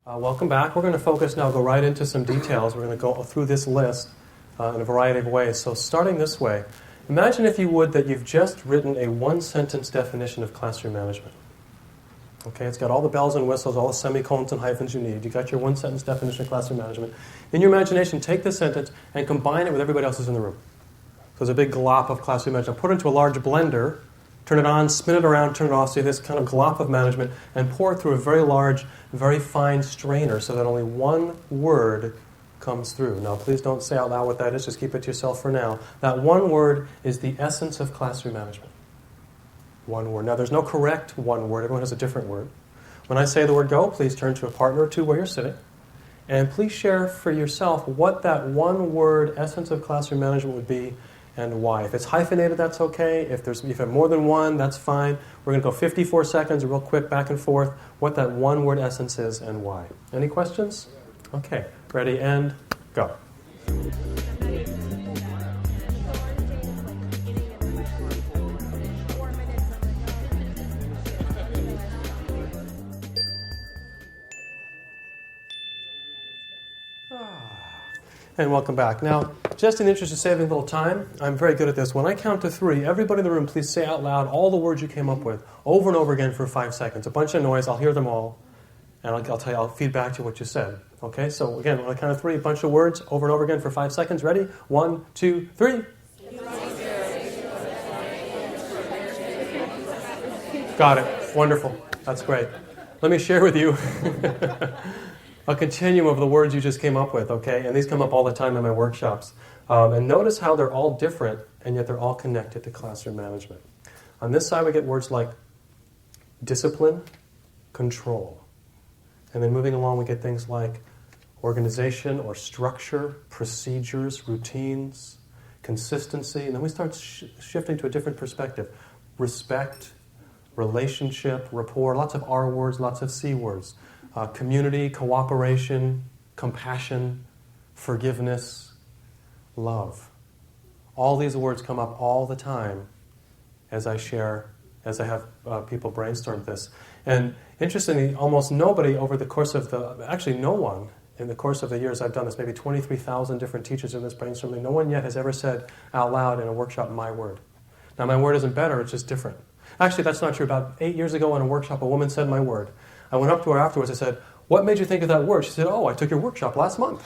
Welcome back. We're going to focus now, go right into some details. We're going to go through this list in a variety of ways. So starting this way, imagine if you would that you've just written a one-sentence definition of classroom management. Okay, it's got all the bells and whistles, all the semicolons and hyphens you need. You got your one-sentence definition of classroom management. In your imagination, take this sentence and combine it with everybody else's in the room. So there's a big glop of classroom management. Put it into a large blender, turn it on, spin it around, turn it off, so you have this kind of glop of management, and pour it through a very large, very fine strainer so that only one word comes through. Now, please don't say out loud what that is. Just keep it to yourself for now. That one word is the essence of classroom management. One word. Now, there's no correct one word. Everyone has a different word. When I say the word go, please turn to a partner or two where you're sitting, and please share for yourself what that one word essence of classroom management would be and why. If it's hyphenated, that's okay. If you have more than one, that's fine. We're going to go 54 seconds, real quick, back and forth, what that one word essence is and why. Any questions? Okay, ready, and go. And welcome back. Now, just in the interest of saving a little time, I'm very good at this. When I count to 3, everybody in the room, please say out loud all the words you came up with over and over again for 5 seconds. A bunch of noise, I'll hear them all, and I'll tell you, I'll feed back to you what you said. Okay, so again, when I count to 3, a bunch of words over and over again for 5 seconds. Ready? 1, 2, 3. Got it. Wonderful. That's great. Let me share with you a continuum of the words you just came up with, okay? And these come up all the time in my workshops. And notice how they're all different, and yet they're all connected to classroom management. On this side, we get words like discipline, control. And then moving along, we get things like organization or structure, procedures, routines, consistency. And then we start shifting to a different perspective. Respect, relationship, rapport, lots of R words, lots of C words. Community, cooperation, compassion, forgiveness, love. All these words come up all the time as I have people brainstorm this. And interestingly, almost nobody over the course of no one in the course of the years I've done this, maybe 23,000 different teachers in this brainstorming, no one yet has ever said out loud in a workshop, my word. Now, my word isn't better, it's just different. Actually, that's not true. About 8 years ago in a workshop, a woman said my word. I went up to her afterwards, I said, what made you think of that word? She said, oh, I took your workshop last month.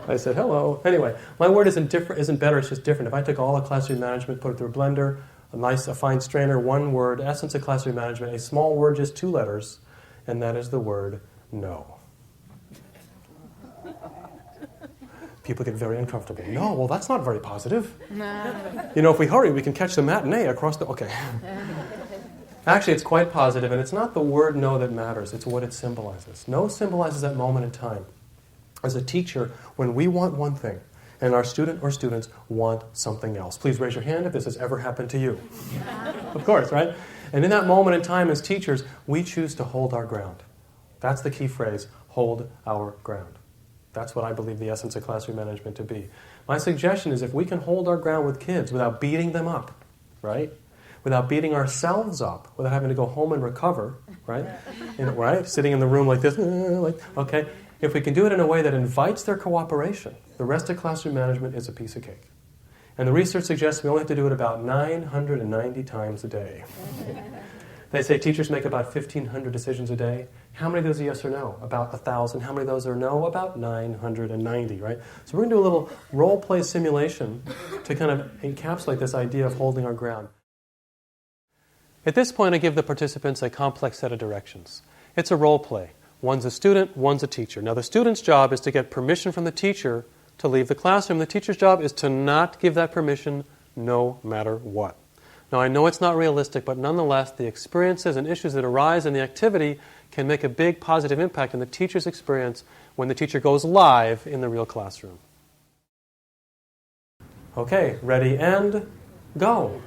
I said, hello. Anyway, my word isn't better, it's just different. If I took all of classroom management, put it through a blender, a fine strainer, one word, essence of classroom management, a small word, just 2 letters, and that is the word no. People get very uncomfortable. No, well, that's not very positive. No. You know, if we hurry, we can catch the matinee across the... Okay. Actually, it's quite positive, and it's not the word no that matters. It's what it symbolizes. No symbolizes that moment in time. As a teacher, when we want one thing, and our student or students want something else. Please raise your hand if this has ever happened to you. Of course, right? And in that moment in time as teachers, we choose to hold our ground. That's the key phrase, hold our ground. That's what I believe the essence of classroom management to be. My suggestion is if we can hold our ground with kids without beating them up, right? Without beating ourselves up, without having to go home and recover, right? Right? Sitting in the room like this, okay? If we can do it in a way that invites their cooperation, the rest of classroom management is a piece of cake. And the research suggests we only have to do it about 990 times a day. They say teachers make about 1,500 decisions a day. How many of those are yes or no? About 1,000. How many of those are no? About 990, right? So we're going to do a little role-play simulation to kind of encapsulate this idea of holding our ground. At this point, I give the participants a complex set of directions. It's a role play. One's a student, one's a teacher. Now, the student's job is to get permission from the teacher to leave the classroom. The teacher's job is to not give that permission no matter what. Now, I know it's not realistic, but nonetheless, the experiences and issues that arise in the activity can make a big positive impact in the teacher's experience when the teacher goes live in the real classroom. Okay, ready and go.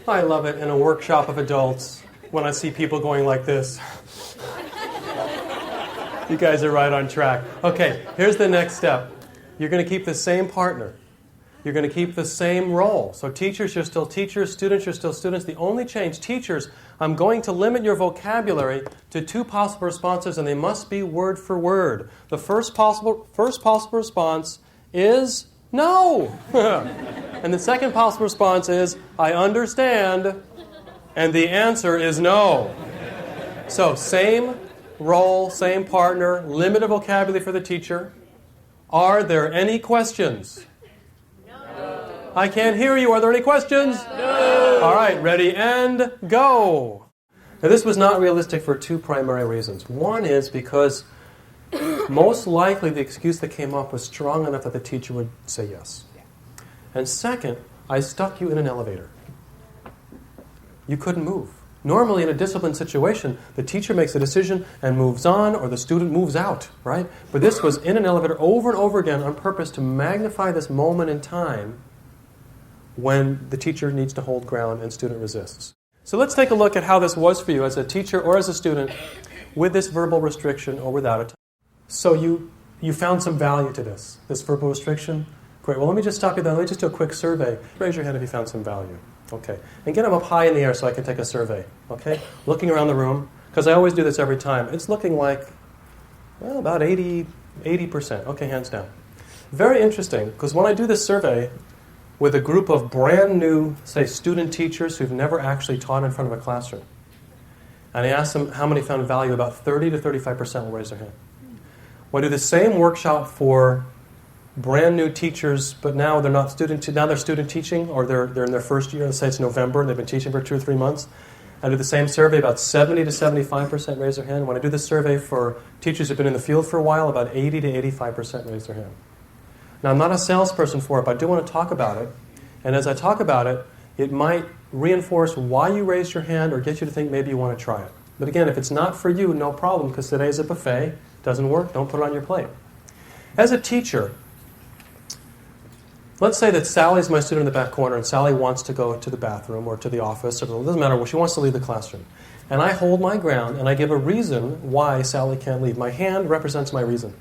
I love it in a workshop of adults when I see people going like this. You guys are right on track. Okay, here's the next step. You're going to keep the same partner. You're going to keep the same role. So teachers, you're still teachers. Students, you're still students. The only change, teachers, I'm going to limit your vocabulary to 2 possible responses, and they must be word for word. The first possible response is no. And the second possible response is, I understand. And the answer is no. So same role, same partner, limited vocabulary for the teacher. Are there any questions? No. I can't hear you. Are there any questions? No. All right, ready and go. Now this was not realistic for 2 primary reasons. One is because most likely the excuse that came up was strong enough that the teacher would say yes. And second, I stuck you in an elevator. You couldn't move. Normally, in a disciplined situation, the teacher makes a decision and moves on, or the student moves out, right? But this was in an elevator over and over again on purpose to magnify this moment in time when the teacher needs to hold ground and student resists. So let's take a look at how this was for you as a teacher or as a student with this verbal restriction or without it. So you found some value to this verbal restriction. Great. Well, let me just stop you there. Let me just do a quick survey. Raise your hand if you found some value. Okay. And get them up high in the air so I can take a survey. Okay? Looking around the room, because I always do this every time. It's looking like, well, about 80%. Okay, hands down. Very interesting, because when I do this survey with a group of brand new, say, student teachers who've never actually taught in front of a classroom, and I ask them how many found value, about 30 to 35% will raise their hand. When I do the same workshop for brand new teachers, but now they're not now they're student teaching, or they're in their first year. Let's say it's November, and they've been teaching for 2 or 3 months. I do the same survey, about 70 to 75% raise their hand. When I do the survey for teachers who've been in the field for a while, about 80 to 85% raise their hand. Now, I'm not a salesperson for it, but I do want to talk about it. And as I talk about it, it might reinforce why you raised your hand or get you to think maybe you want to try it. But again, if it's not for you, no problem, because today's a buffet. Doesn't work, don't put it on your plate. As a teacher, let's say that Sally's my student in the back corner, and Sally wants to go to the bathroom or to the office, or it doesn't matter, she wants to leave the classroom. And I hold my ground, and I give a reason why Sally can't leave. My hand represents my reason.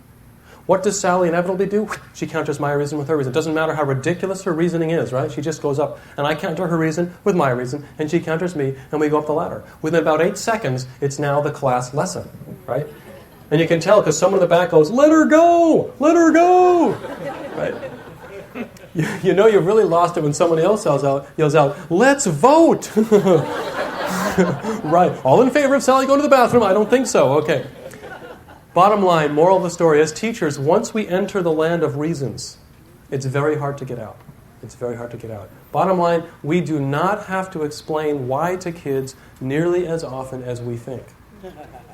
What does Sally inevitably do? She counters my reason with her reason. It doesn't matter how ridiculous her reasoning is, right? She just goes up, and I counter her reason with my reason, and she counters me, and we go up the ladder. Within about 8 seconds, it's now the class lesson, right? And you can tell because someone in the back goes, "Let her go! Let her go!" Right? You know you've really lost it when someone else yells out, "Let's vote!" Right. All in favor of Sally going to the bathroom? I don't think so. Okay. Bottom line, moral of the story, as teachers, once we enter the land of reasons, it's very hard to get out. It's very hard to get out. Bottom line, we do not have to explain why to kids nearly as often as we think.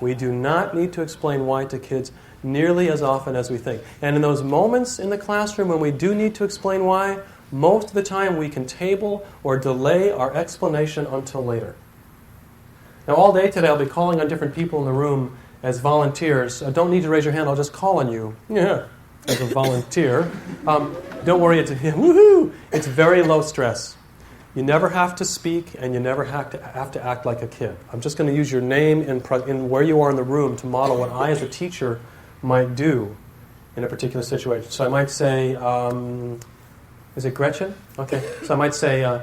We do not need to explain why to kids nearly as often as we think. And in those moments in the classroom when we do need to explain why, most of the time we can table or delay our explanation until later. Now all day today I'll be calling on different people in the room as volunteers. Don't need to raise your hand, I'll just call on you. Yeah, as a volunteer. Don't worry, woohoo! It's very low stress. You never have to speak, and you never have to act like a kid. I'm just going to use your name in where you are in the room to model what I, as a teacher, might do in a particular situation. So I might say, is it Gretchen? Okay. So I might say,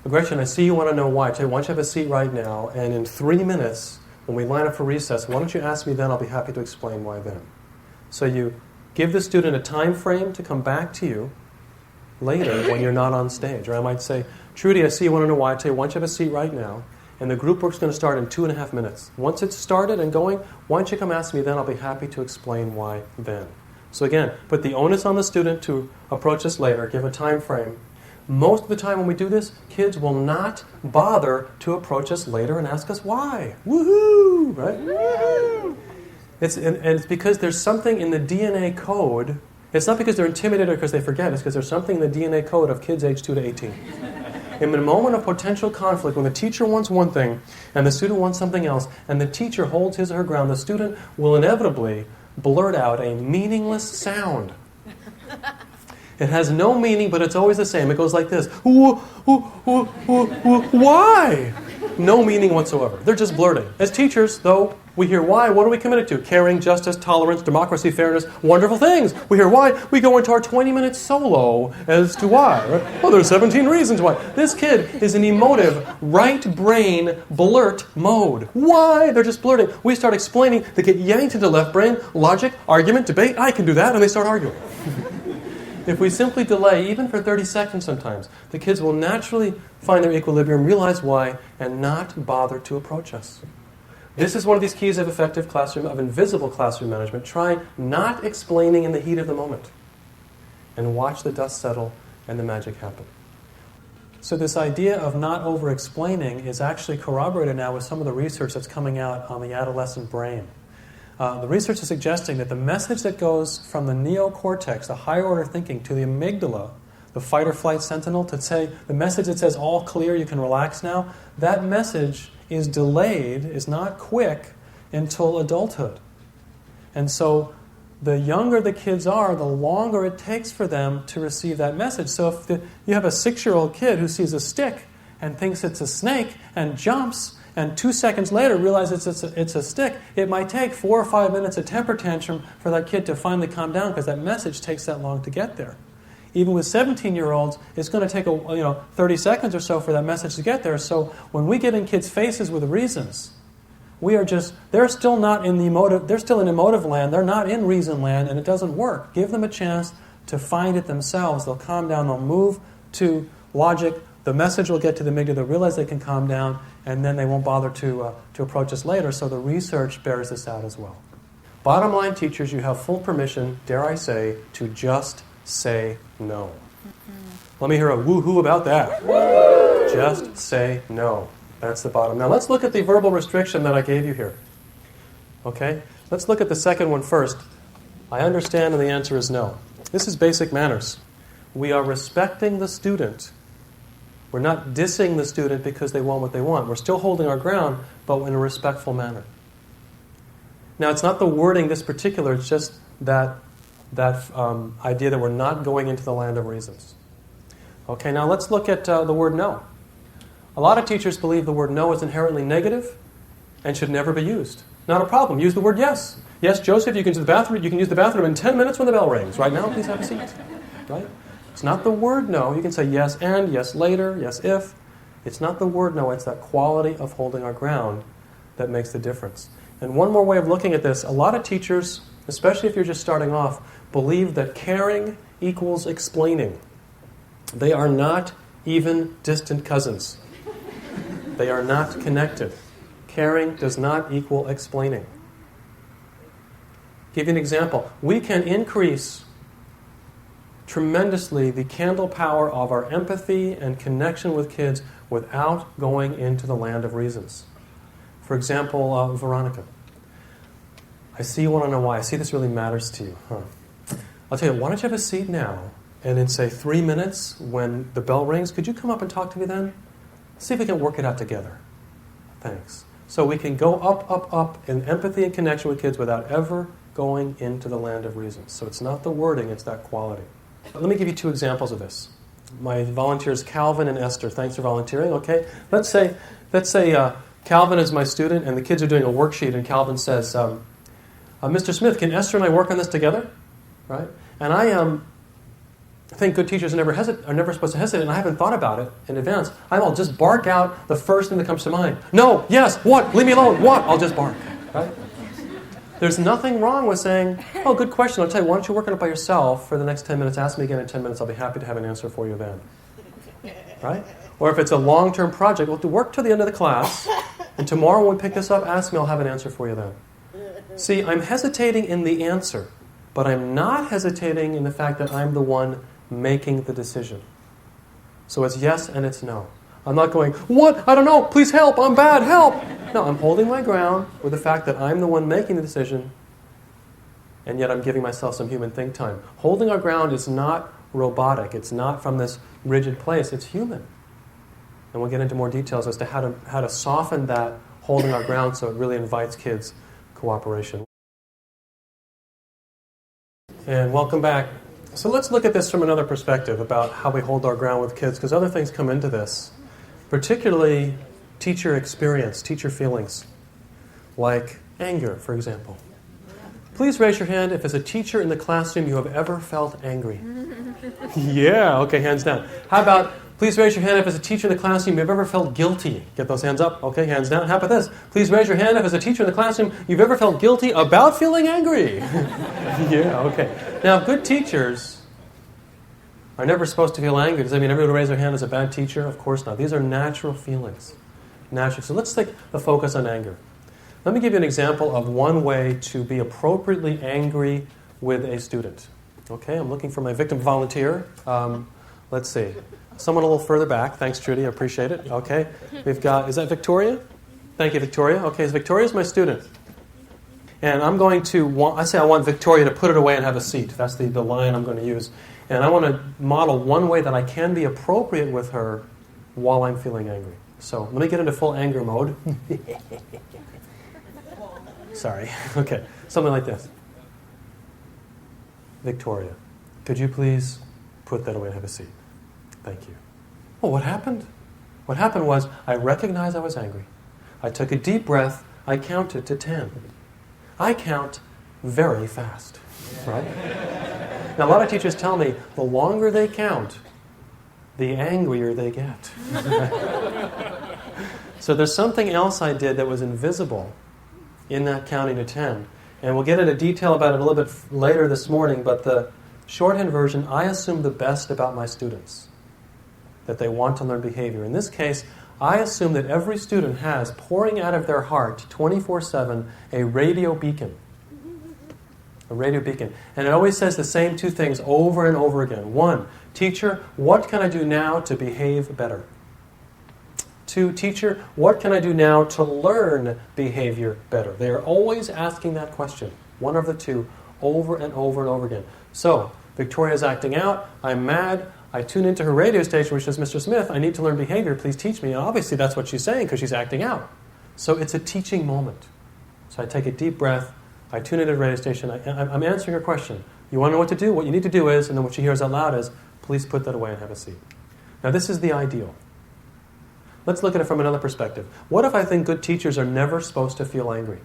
Gretchen, I see you want to know why. I tell you, why don't you have a seat right now, and in 3 minutes, when we line up for recess, why don't you ask me then? I'll be happy to explain why then. So you give the student a time frame to come back to you later when you're not on stage. Or I might say, Trudy, I see you want to know why. I tell you, why don't you have a seat right now? And the group work's going to start in 2.5 minutes. Once it's started and going, why don't you come ask me then? I'll be happy to explain why then. So again, put the onus on the student to approach us later, give a time frame. Most of the time when we do this, kids will not bother to approach us later and ask us why. Woohoo! Right? Woohoo! It's because there's something in the DNA code. It's not because they're intimidated or because they forget. It's because there's something in the DNA code of kids aged 2 to 18. In a moment of potential conflict, when the teacher wants one thing and the student wants something else, and the teacher holds his or her ground, the student will inevitably blurt out a meaningless sound. It has no meaning, but it's always the same. It goes like this. Why? No meaning whatsoever. They're just blurting. As teachers, though, we hear why. What are we committed to? Caring, justice, tolerance, democracy, fairness, wonderful things. We hear why. We go into our 20-minute solo as to why. Right? Oh, there's 17 reasons why. This kid is in emotive, right brain blurt mode. Why? They're just blurting. We start explaining. They get yanked into left brain, logic, argument, debate. I can do that, and they start arguing. If we simply delay, even for 30 seconds sometimes, the kids will naturally find their equilibrium, realize why, and not bother to approach us. This is one of these keys of effective classroom, of invisible classroom management. Try not explaining in the heat of the moment. And watch the dust settle and the magic happen. So this idea of not over-explaining is actually corroborated now with some of the research that's coming out on the adolescent brain. The research is suggesting that the message that goes from the neocortex, the higher order thinking, to the amygdala, the fight or flight sentinel, to say the message that says all clear, you can relax now, that message is delayed, is not quick until adulthood. And so the younger the kids are, the longer it takes for them to receive that message. So if you have a 6-year-old kid who sees a stick and thinks it's a snake and jumps, and 2 seconds later realizes it's a stick, it might take 4 or 5 minutes of temper tantrum for that kid to finally calm down because that message takes that long to get there. Even with 17-year-olds, it's going to take 30 seconds or so for that message to get there. So when we get in kids' faces with reasons, they're still not in the emotive, they're still in emotive land, they're not in reason land, and it doesn't work. Give them a chance to find it themselves. They'll calm down, they'll move to logic, the message will get to the amygdala, they'll realize they can calm down, and then they won't bother to approach us later. So the research bears this out as well. Bottom line, teachers, you have full permission, dare I say, to just say no. Let me hear a woo-hoo about that. Just say no. That's the bottom. Now let's look at the verbal restriction that I gave you here. Okay? Let's look at the second one first. I understand, and the answer is no. This is basic manners. We are respecting the student. We're not dissing the student because they want what they want. We're still holding our ground, but in a respectful manner. Now, it's not the wording this particular, it's just that idea that we're not going into the land of reasons. Okay, now let's look at the word no. A lot of teachers believe the word no is inherently negative and should never be used. Not a problem. Use the word yes. Yes, Joseph, you can use the bathroom. You can use the bathroom in 10 minutes when the bell rings. Right now, please have a seat. Right? It's not the word no. You can say yes and, yes later, yes if. It's not the word no. It's that quality of holding our ground that makes the difference. And one more way of looking at this, a lot of teachers, especially if you're just starting off, believe that caring equals explaining. They are not even distant cousins. They are not connected. Caring does not equal explaining. Give you an example. We can increase tremendously the candle power of our empathy and connection with kids without going into the land of reasons. For example, Veronica. I see you want to know why. I see this really matters to you. I'll tell you, why don't you have a seat now, and in, say, 3 minutes, when the bell rings, could you come up and talk to me then? See if we can work it out together. Thanks. So we can go up in empathy and connection with kids without ever going into the land of reasons. So it's not the wording, it's that quality. Let me give you 2 examples of this. My volunteers, Calvin and Esther. Thanks for volunteering. Okay, let's say Calvin is my student, and the kids are doing a worksheet, and Calvin says, "Mr. Smith, can Esther and I work on this together?" Right? And I think good teachers are never supposed to hesitate, and I haven't thought about it in advance. I'll just bark out the first thing that comes to mind. No, yes, what? Leave me alone. What? I'll just bark. Right? There's nothing wrong with saying, "Oh, good question. I'll tell you, why don't you work on it by yourself for the next 10 minutes? Ask me again in 10 minutes. I'll be happy to have an answer for you then." Right? Or if it's a long-term project, we'll work till the end of the class, and tomorrow when we pick this up, ask me, I'll have an answer for you then. See, I'm hesitating in the answer, but I'm not hesitating in the fact that I'm the one making the decision. So it's yes and it's no. I'm not going, "What? I don't know. Please help. I'm bad. Help." No, I'm holding my ground with the fact that I'm the one making the decision, and yet I'm giving myself some human think time. Holding our ground is not robotic. It's not from this rigid place. It's human. And we'll get into more details as to how to soften that holding our ground so it really invites kids' cooperation. And welcome back. So let's look at this from another perspective about how we hold our ground with kids, because other things come into this. Particularly teacher experience, teacher feelings, like anger, for example. Please raise your hand if as a teacher in the classroom you have ever felt angry. Yeah, okay, hands down. How about, please raise your hand if as a teacher in the classroom you've ever felt guilty. Get those hands up. Okay, hands down. How about this? Please raise your hand if as a teacher in the classroom you've ever felt guilty about feeling angry. Yeah, okay. Now, good teachers are never supposed to feel angry. Does that mean everyone who raises their hand is a bad teacher? Of course not. These are natural feelings. Natural. So let's take the focus on anger. Let me give you an example of one way to be appropriately angry with a student. Okay, I'm looking for my victim volunteer. Let's see. Someone a little further back. Thanks, Trudy. I appreciate it. Okay. We've got, is that Victoria? Thank you, Victoria. Okay, so Victoria's my student. And I'm going to, I want Victoria to put it away and have a seat. That's the line I'm going to use. And I want to model one way that I can be appropriate with her while I'm feeling angry. So let me get into full anger mode. Sorry. Okay. Something like this. Victoria, could you please put that away and have a seat? Thank you. Well, what happened? What happened was I recognized I was angry. I took a deep breath. I counted to 10. I count very fast. Right? Now, a lot of teachers tell me the longer they count, the angrier they get. So there's something else I did that was invisible in that counting to 10. And we'll get into detail about it a little bit later this morning, but the shorthand version, I assume the best about my students, that they want to learn behavior. In this case, I assume that every student has, pouring out of their heart 24/7, a radio beacon. A radio beacon. And it always says the same two things over and over again. 1, teacher, what can I do now to behave better? 2, teacher, what can I do now to learn behavior better? They are always asking that question, one of the two, over and over and over again. So, Victoria's acting out, I'm mad, I tune into her radio station which says, Mr. Smith, I need to learn behavior, please teach me. And obviously that's what she's saying because she's acting out. So it's a teaching moment. So I take a deep breath, I tune into the radio station, I'm answering her question. You want to know what to do? What you need to do is, and then what she hears out loud is, please put that away and have a seat. Now this is the ideal. Let's look at it from another perspective. What if I think good teachers are never supposed to feel angry?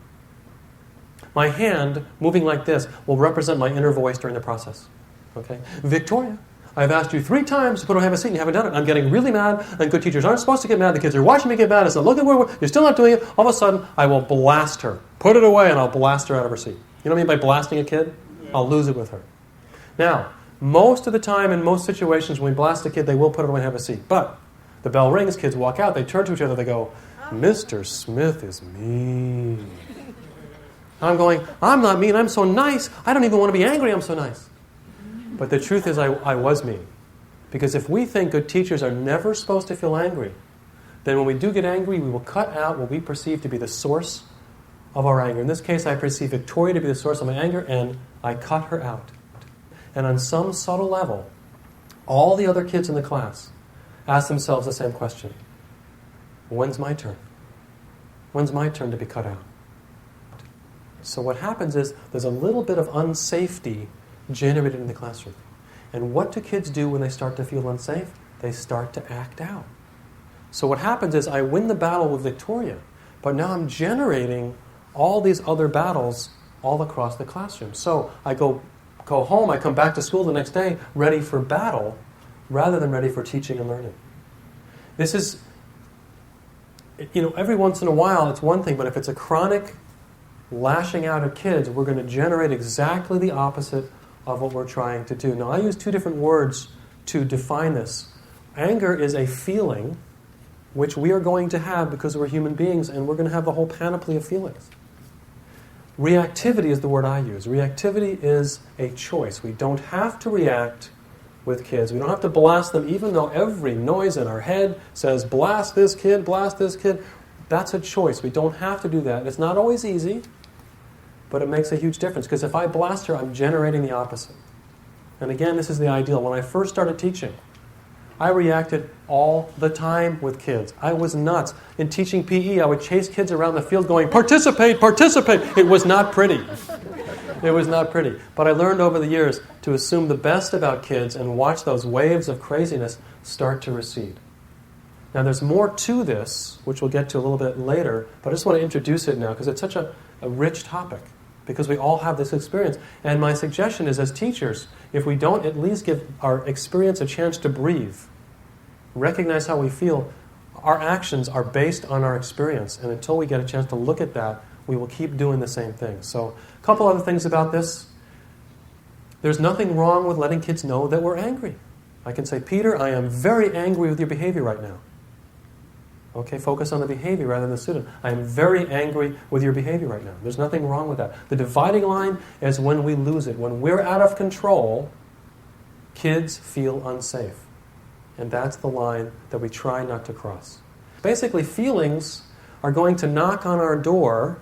My hand, moving like this, will represent my inner voice during the process. Okay? Victoria, I've asked you 3 times to put away and have a seat and you haven't done it. I'm getting really mad, and good teachers aren't supposed to get mad. The kids are watching me get mad. It's not looking where you're still not doing it. All of a sudden, I will blast her. Put it away and I'll blast her out of her seat. You know what I mean by blasting a kid? I'll lose it with her. Now, most of the time in most situations when we blast a kid, they will put it away and have a seat. But the bell rings, kids walk out, they turn to each other, they go, Mr. Smith is mean. I'm going, I'm not mean, I'm so nice. I don't even want to be angry, I'm so nice. But the truth is I was mean. Because if we think good teachers are never supposed to feel angry, then when we do get angry, we will cut out what we perceive to be the source of our anger. In this case, I perceive Victoria to be the source of my anger, and I cut her out. And on some subtle level, all the other kids in the class ask themselves the same question. When's my turn? When's my turn to be cut out? So what happens is there's a little bit of unsafety generated in the classroom. And what do kids do when they start to feel unsafe? They start to act out. So what happens is I win the battle with Victoria, but now I'm generating all these other battles all across the classroom. So I go home, I come back to school the next day ready for battle rather than ready for teaching and learning. This is, every once in a while it's one thing, but if it's a chronic lashing out at kids, we're going to generate exactly the opposite of what we're trying to do. Now, I use 2 different words to define this. Anger is a feeling which we are going to have because we're human beings, and we're going to have the whole panoply of feelings. Reactivity is the word I use. Reactivity is a choice. We don't have to react with kids. We don't have to blast them, even though every noise in our head says, blast this kid, blast this kid. That's a choice. We don't have to do that. It's not always easy, but it makes a huge difference, because if I blast her, I'm generating the opposite. And again, this is the ideal. When I first started teaching, I reacted all the time with kids. I was nuts. In teaching PE, I would chase kids around the field going, participate, participate. It was not pretty. It was not pretty. But I learned over the years to assume the best about kids and watch those waves of craziness start to recede. Now there's more to this, which we'll get to a little bit later, but I just want to introduce it now because it's such a rich topic, because we all have this experience. And my suggestion is, as teachers, if we don't at least give our experience a chance to breathe, recognize how we feel, our actions are based on our experience. And until we get a chance to look at that, we will keep doing the same thing. So a couple other things about this. There's nothing wrong with letting kids know that we're angry. I can say, Peter, I am very angry with your behavior right now. Okay, focus on the behavior rather than the student. I am very angry with your behavior right now. There's nothing wrong with that. The dividing line is when we lose it. When we're out of control, kids feel unsafe. And that's the line that we try not to cross. Basically, feelings are going to knock on our door.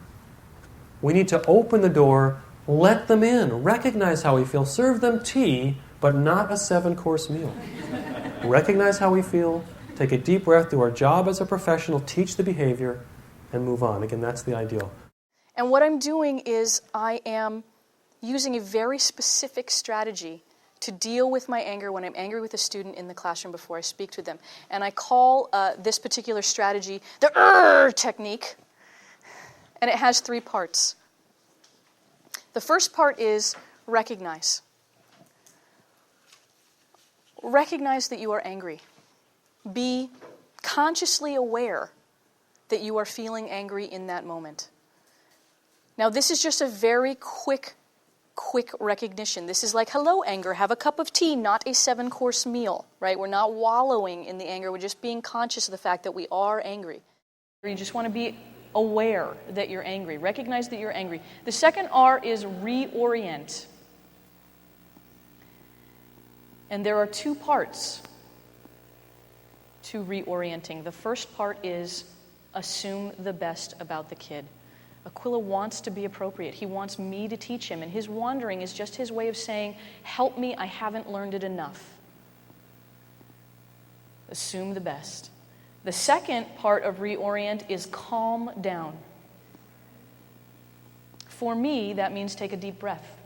We need to open the door, let them in, recognize how we feel, serve them tea, but not a 7-course meal. Recognize how we feel, take a deep breath, do our job as a professional, teach the behavior, and move on. Again, that's the ideal. And what I'm doing is I am using a very specific strategy to deal with my anger when I'm angry with a student in the classroom before I speak to them. And I call this particular strategy the technique, and it has 3 parts. The first part is recognize. Recognize that you are angry. Be consciously aware that you are feeling angry in that moment. Now, this is just a very quick recognition. This is like, hello, anger, have a cup of tea, not a 7-course meal, right? We're not wallowing in the anger. We're just being conscious of the fact that we are angry. You just want to be aware that you're angry. Recognize that you're angry. The second R is reorient. And there are 2 parts to reorienting. The first part is assume the best about the kid. Aquila wants to be appropriate. He wants me to teach him, and his wandering is just his way of saying, help me, I haven't learned it enough. Assume the best. The second part of reorient is calm down. For me, that means take a deep breath.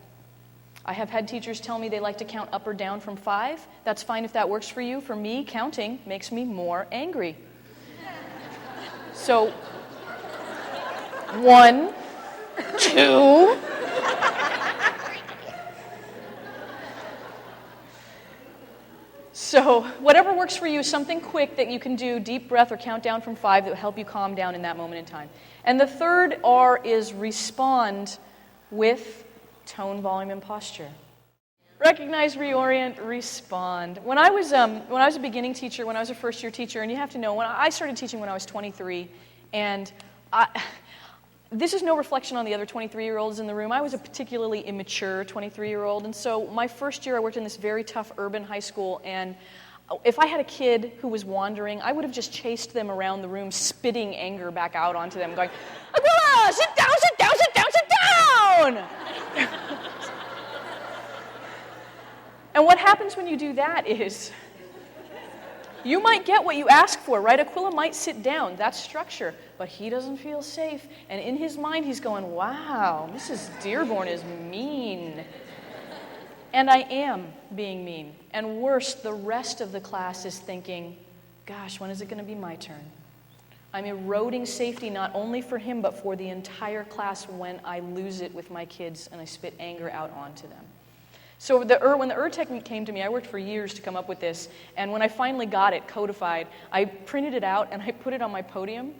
I have had teachers tell me they like to count up or down from 5. That's fine if that works for you. For me, counting makes me more angry. So, 1, 2. So, whatever works for you, something quick that you can do, deep breath or count down from 5 that will help you calm down in that moment in time. And the third R is respond with tone, volume, and posture. Recognize, reorient, respond. When I was a beginning teacher, when I was a first-year teacher, and you have to know, when I started teaching when I was 23, and this is no reflection on the other 23-year-olds in the room. I was a particularly immature 23-year-old, and so my first year I worked in this very tough urban high school, and if I had a kid who was wandering, I would have just chased them around the room, spitting anger back out onto them, going, Aquila, sit down, sit down, sit down, sit down! And what happens when you do that is you might get what you ask for, right? Aquila might sit down. That's structure. But he doesn't feel safe. And in his mind, he's going, wow, Mrs. Dearborn is mean. And I am being mean. And worse, the rest of the class is thinking, gosh, when is it going to be my turn? I'm eroding safety not only for him, but for the entire class when I lose it with my kids and I spit anger out onto them. So when the technique came to me, I worked for years to come up with this, and when I finally got it codified, I printed it out and I put it on my podium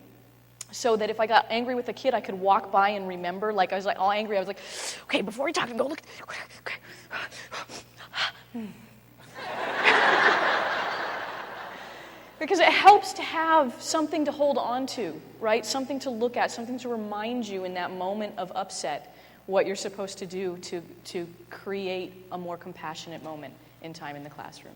so that if I got angry with a kid, I could walk by and remember. Like, I was like all angry, I was like, okay, before we talk, go look. Okay. Because it helps to have something to hold on to, right? Something to look at, something to remind you in that moment of upset what you're supposed to do to create a more compassionate moment in time in the classroom.